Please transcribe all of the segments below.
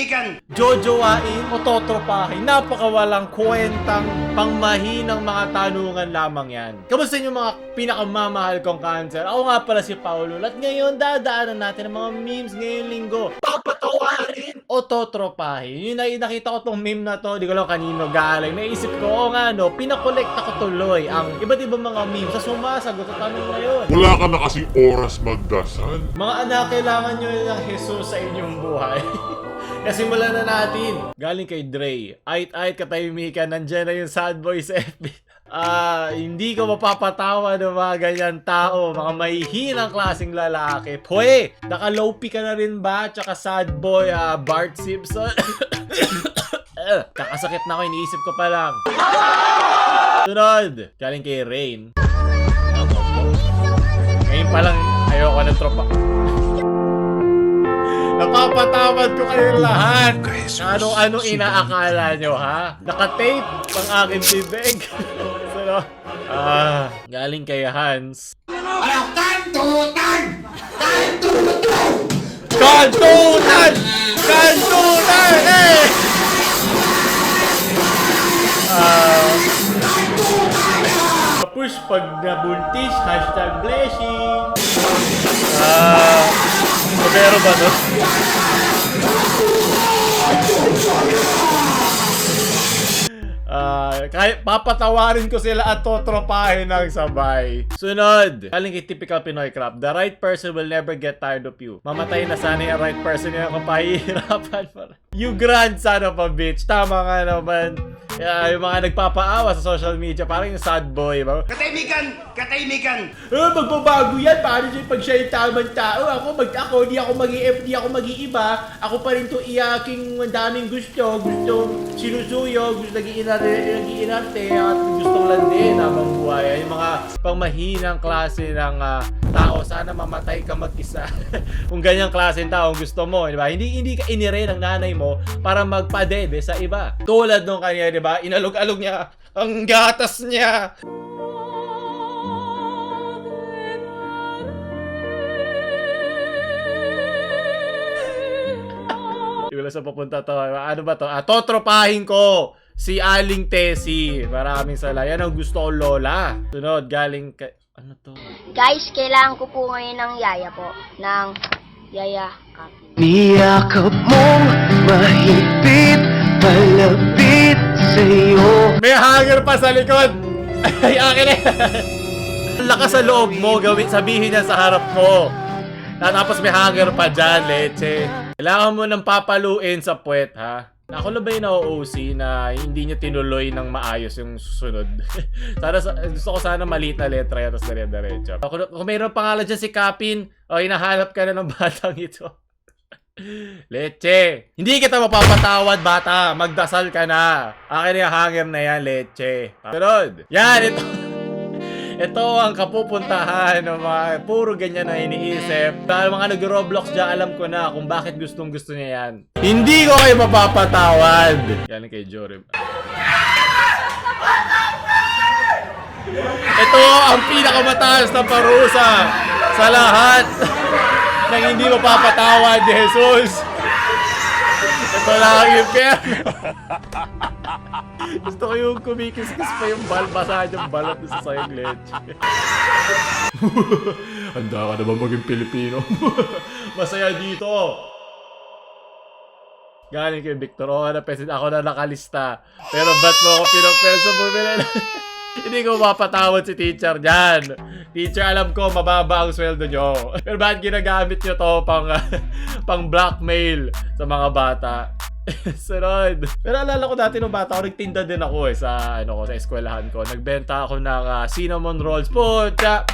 katahimikan! Jojowain o totropahin, napakawalang kwentang pangmahinang mga tanungan lamang yan. Kamusta yung mga pinakamamahal kong cancer? Ako nga pala si Paolo at ngayon dadaanan natin ang mga memes ngayong linggo. Papatawarin o totropahin. Yung nakita ko tong meme na to, di ko lang kanino galing. Naisip ko, oo nga no, pinakolekta ko tuloy ang iba't ibang mga memes sa sumasagot sa tanong na yun. Wala ka na kasing oras magdasal. Mga anak, kailangan nyo ng Jesus sa inyong buhay. Kasimulan na natin. Galing kay Dre. Ait-ait katahimikan, nandyan na yung sad boy sa FB. Hindi ko mapapatawa ng mga ganyan tao, mga mahihinang klaseng lalaki. Pwe, naka-low-p ka na rin ba? Tsaka sad boy, Bart Simpson. Kakasakit na ako, iniisip ko pa lang. Sunod, galing kay Rain. Ngayon pa lang, ayoko ng tropa. Napapatawad ko kayong lahat. Ano inaakala nyo, ha? Nakatape ang aking bibig. So, galing kay Hans. Kantutan! Kantutan! Kantutan! Eh! Tapos pag nabuntis, #blessing. Pero ba no? Kahit papatawarin ko sila at totropahin ng sabay. Sunod, galing kay typical Pinoy crap. The right person will never get tired of you. Mamatay na sana yung right person yung kapahihirapan mo. You grand son of a bitch. Tama nga naman. Yung mga nagpapaawa sa social media, parang yung sad boy. Katahimikan! Katahimikan! Magbabago yan. Paano siya pag siya yung tamang tao? Di ako mag-iiba. Ako pa rin to iyaking ang daming gusto. Gusto sinusuyo. Gusto nag-iinarte. At gusto lang din habang buhay. Yung mga pangmahinang klase ng tao. Sana mamatay ka mag-isa. Kung ganyang klase ng tao gusto mo. Diba? Hindi ka inire ng nanay mo para magpadede sa iba. Tulad nung kanya, diba? Inalog-alog niya ang gatas niya. Wala sa papunta to. Ano ba to? Totropahin ko si Aling Tessie. Maraming salamat. Yan ang gusto ko, Lola. Sunod, galing kay... Ano to? Guys, kailangan ko po ngayon ng yaya po. Ng yaya copy. Niyakap mong mahigpit, palapit sa'yo. May hanger pa sa likod. Ay, akin na. Lakas sa loob mo, sabihin niya sa harap mo. Tapos may hanger pa dyan, leche. Kailangan mo nang papaluin sa puwet, ha? Ako na ba yung na-OC na hindi niya tinuloy ng maayos yung susunod? Gusto ko sana maliit na letra yan, tapos dire-diretso. Kung mayroong pangalan dyan si Kapin, o hinahanap ka na ng batang ito. Leche, hindi kita mapapatawad, bata. Magdasal ka na. Akin yung hanger na yan, leche. Sunod. Yan, ito. Ito ang kapupuntahan ng mga puro ganyan na iniisip. Dahil mga nag-Roblox dyan, alam ko na kung bakit gustong gusto niya yan. Hindi ko kayo mapapatawad. Yan kay Jorem. Ito ang pinakamataas na parusa sa lahat ng hindi mapapatawad ni Jesus. Ito lang yung perno. Gusto ko yung kumikis-kis pa yung basahan yung balot sa sayang leche. Handa ka na ba maging Pilipino? Masaya dito. Galing kay Victor. Ako na nakalista. Pero ba't mo ako pinopensa bumili na? Hindi ko mapatawad si teacher dyan. Teacher, alam ko mababa ang sweldo nyo. Pero bakit ginagamit nyo to pang blackmail sa mga bata? Sunod. Pero alala ko dati nung bata ako, nagtinda din ako sa eskwelahan ko. Nagbenta ako ng cinnamon rolls. Puta!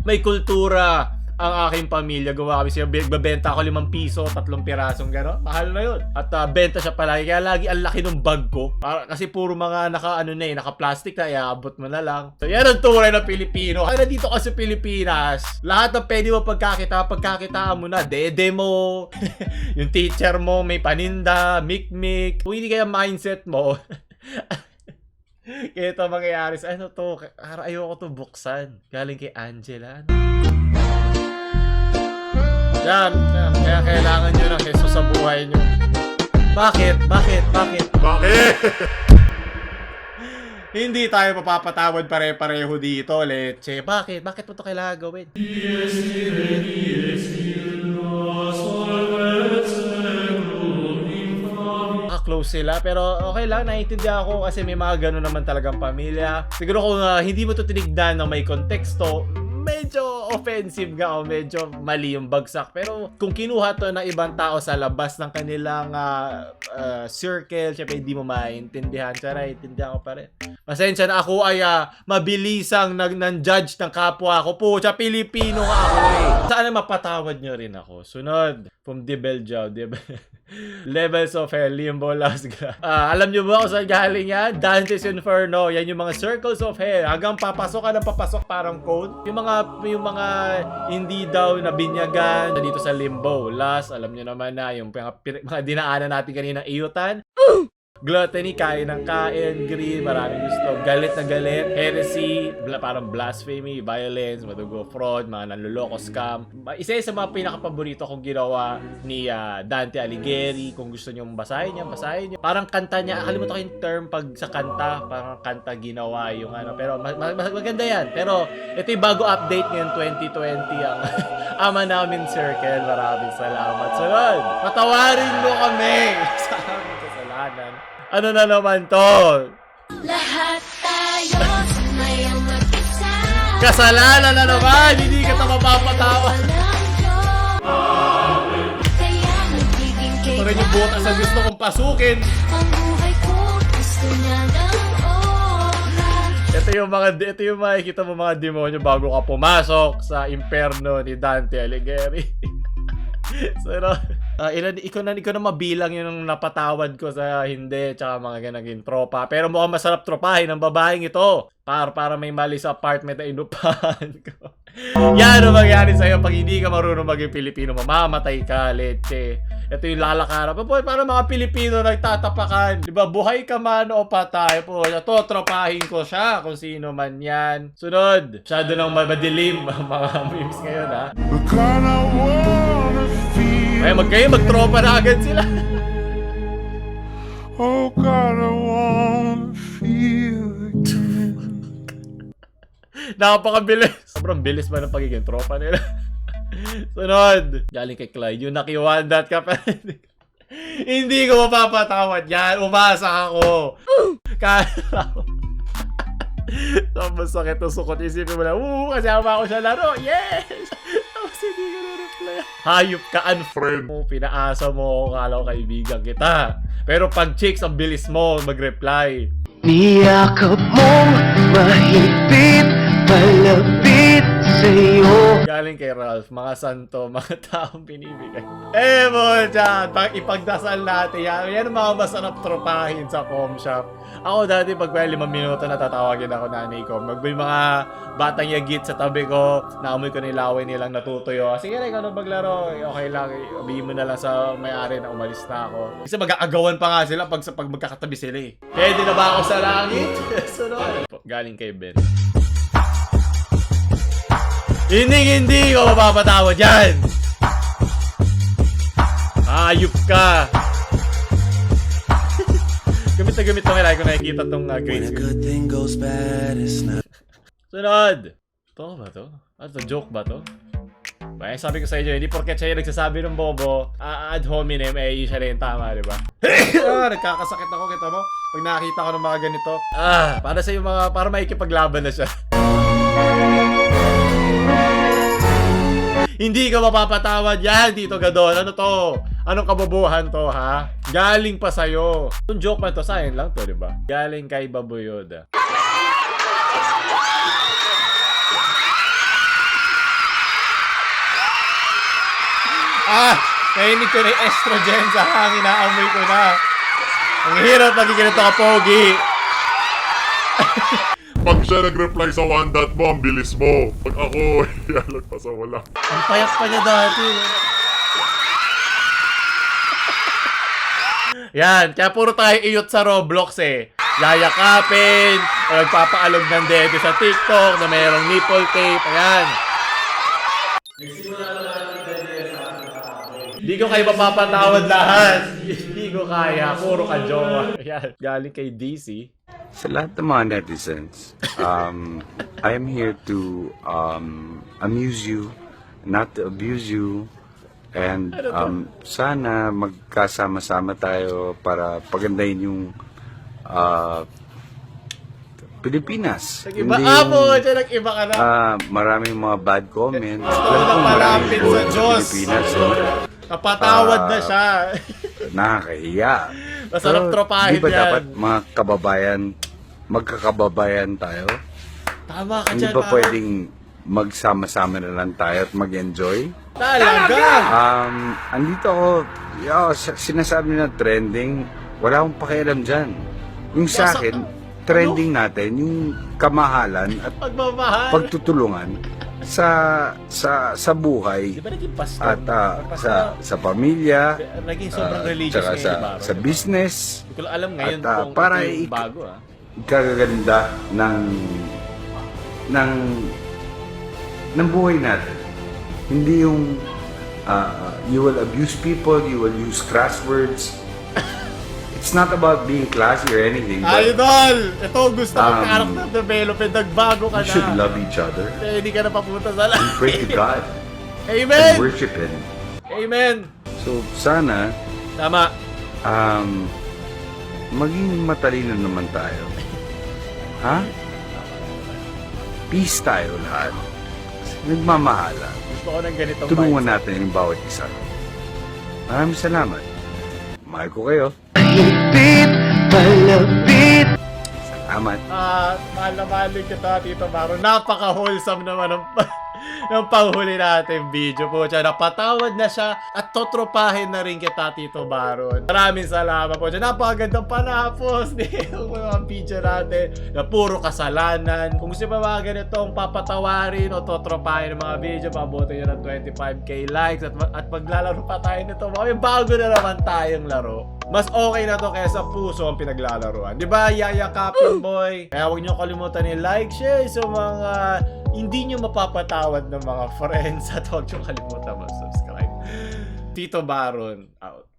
May kultura ang aking pamilya. Gawa kami siya. Nagbabenta ako 5 piso, 3 pirasong gano'n. Mahal na yun. At benta siya palagi. Kaya lagi ang laki ng bag ko. Kasi puro mga naka-plastic na iabot mo na lang. So yan ang tunay na Pilipino. Kaya dito ka sa Pilipinas, lahat ng pwede mo pagkakitaan mo na. Dede mo. Yung teacher mo, may paninda, mikmik. Kung hindi kaya mindset mo, kaya ito mangyayari sa ano to. Ayoko to buksan. Galing kay Angela. Yan, kaya kailangan nyo ng Jesus sa buhay nyo. Bakit? Bakit? Hindi tayo mapapatawad pare-pareho dito, Leche. Bakit? Bakit mo ito kailangan gawin? Close sila, pero okay lang, naiintindihan ako kasi may mga gano'n naman talagang pamilya. Siguro kung hindi mo ito tinignan ng may konteksto, medyo offensive nga o medyo mali yung bagsak. Pero kung kinuha to ng ibang tao sa labas ng kanilang circle, syempre hindi mo maintindihan. Siya naiintindihan ko pa rin. Pasensya na, ako ay mabilisang nang-judge ng kapwa ko. Pucha, Pilipino nga ako eh. Sana mapatawad nyo rin ako. Sunod, from Dibel Jow, Levels of Hell, Limbo, Last Grass. Alam nyo ba kung saan galing yan? Dante's Inferno. Yan yung mga circles of hell. Hanggang papasok ka ng papasok parang code. Yung mga hindi daw na binyagan dito sa Limbo. Last, alam nyo naman na yung mga dinaanan natin kaninang iyutan. Gluttony, kain ng kain, greed, maraming gusto, galit na galit, heresy, parang blasphemy, violence, madugo, fraud, mga nanloloko, scam. Isa sa mga pinaka-paborito kong ginawa ni Dante Alighieri. Kung gusto nyo basahin nyo. Parang kanta niya, kalimutan ko yung term pag sa kanta, parang kanta ginawa yung ano, pero maganda yan. Pero ito yung bago update ngayon 2020 ang ama namin circle. Maraming salamat. Sunod, patawarin mo kami sa aming kasalanan. Ano na naman to? Lahat tayo sumayang mag-isa. Kasalanan na naman! Hindi ka mapapatawa. Kaya nagiging Ito rin yung butas na gusto kong pasukin. ang buhay ko gusto niya ng oras. Ito yung makikita mo mga demonyo bago ka pumasok sa imperno ni Dante Alighieri. So, ikaw na mabilang yung napatawad ko sa hindi, tsaka mga naging tropa. Pero mukhang masarap tropahin ng babaeng ito. Para may mali sa apartment na inupahan ko. Yan ang mangyari sa'yo pag hindi ka marunong maging Pilipino. Mamamatay ka, Leche. Ito yung lalakaran. Para mga Pilipino nagtatapakan. Diba, buhay ka man o patay. Po, ito, tropahin ko siya kung sino man yan. Sunod. Masyado nang madilim ang mga memes ngayon, ha? Ay, magtropa na agad sila. Oh God, I wanna feel again. Napakabilis. Sobrang bilis ba ng pagiging tropa nila? Sunod. Galing kay Clyde. Yung nakiwandat ka pa. Hindi ko mapapatawad yan. Umasa ako. Kaya ako. Tapos sakit ng sukot. Isipin mo na, kasama ako sa laro. Yes! Tapos hindi ka na-reply. Hayop ka, unfriend. Pinaasa mo ako, kala ko kaibigan kita. Pero pag chicks, ang bilis mo mag-reply. Niyakap mong mahigpit, malapit sa'yo. Galing kay Ralph, mga santo, mga taong pinibigay. Mo dyan, ipagdasal natin yan. Yan ang mga masarap tropahin sa com shop. Ako dati pag 5 minuto natatawagin ako nanay ko. May mga batang yagit sa tabi ko, naamoy ko nilaway nilang natutuyo. Sige na, ikaw na maglaro. Okay lang, sabihin mo na lang sa may-ari na umalis na ako. Kasi mag-aagawan pa nga sila pag magkakatabi sila eh. Pwede na ba ako sa langit? Sunod. Galing kay Ben. Hindi ko mapapatawad yan! Ayup ka! Gamit na gamit kailangan ko nakikita tong grade school. Sunod! Ito ba to? Ano to? Joke ba to? Ay, sabi ko sa inyo, hindi porket siya yung nagsasabi ng bobo, ad hominem, siya rin tama, di ba? Nagkakasakit ako, kita mo? Pag nakakita ko ng mga ganito, para sa yung mga, para maikipaglaban na siya. Hindi ka mapapatawad yan, Tito Gadon. Ano to? Anong kabobohan to, ha? Galing pa sa'yo. Yung joke man to, sa'yo lang to, di ba? Galing kay Babuyoda. Nainig ko na yung estrogen sa hangin. Naamoy ko na. Ang hirap magiging ganito ka, Pogi. Pag siya nag-reply sa one dot mo, ang bilis mo. Pag ako, iyalag pa sa wala. Ang payat pa niya dati. Yan, kaya puro tayo iyot sa Roblox eh. Yayakapin, o nagpapaalog ng dede sa TikTok na mayroong nipple tape. Ayan. Hindi ko kayo mapapatawad lahat. Hindi ko kaya. Puro ka jowa. Ayan. Galing kay DC. Sa lahat ng mga netizens, I am here to amuse you, not to abuse you, and sana magkasama-sama tayo para pagandahin yung Pilipinas. Nag-iba mo. Nag-iba ka na. Maraming mga bad comments. Gusto ko nang malapit sa Diyos. Pilipinas, no? Napatawad na siya. Nakakahiya. Masarap Pero tropahin di ba yan. dapat mga kababayan, magkakababayan tayo? Tama ka Hindi dyan, ba pare. pwedeng magsama-sama na lang tayo at mag-enjoy? Talaga! Andito ako, sinasabi na trending, wala akong pakialam dyan. Yung sa akin, trending natin, yung kamahalan at Pagmamahal. pagtutulungan sa buhay Di ba naging pastor? at sa pamilya, Naging sobrang religious tsaka ngayon, di ba? sa business, Hindi ko lang alam ngayon at, kung para ito yung bago, ah. kagaganda ng buhay natin. Hindi yung you will abuse people, you will use crass words. It's not about being classy or anything, but Idol! Ito gusto ko character development. Nagbago ka you na. should love each other Kaya hindi ka na papunta sa and pray to God and Amen! worship Him. Amen! So sana Tama. maging matalino naman tayo. Ha? Peace tayo lahat. Nagmamahala. Gusto ko ng ganitong Tulungan mindset. natin yung bawat isa. Maraming salamat. Mahal ko kayo. Higpit, palapit. Salamat. Mahal na mahal din kita, Tito Baro. Napaka-wholesome naman ng panghuli natin video po siya. Napatawad na siya at totropahin na rin kita, Tito Baron. Maraming salamat po siya. Napakagandang panapos yung mga video natin na puro kasalanan. Kung gusto pa mga ganitong papatawarin o totropahin ng mga video, pabuti nyo ng 25k likes at maglalaro pa tayo nito. May bago na naman tayong laro. Mas okay na to kaysa puso ang pinaglalaruan. Di ba, yayakapin boy? Kaya huwag nyo kalimutan i-like, share sa mga hindi nyo mapapatawad ng mga friends at huwag nyo kalimutan mag-subscribe. Tito Baron, out.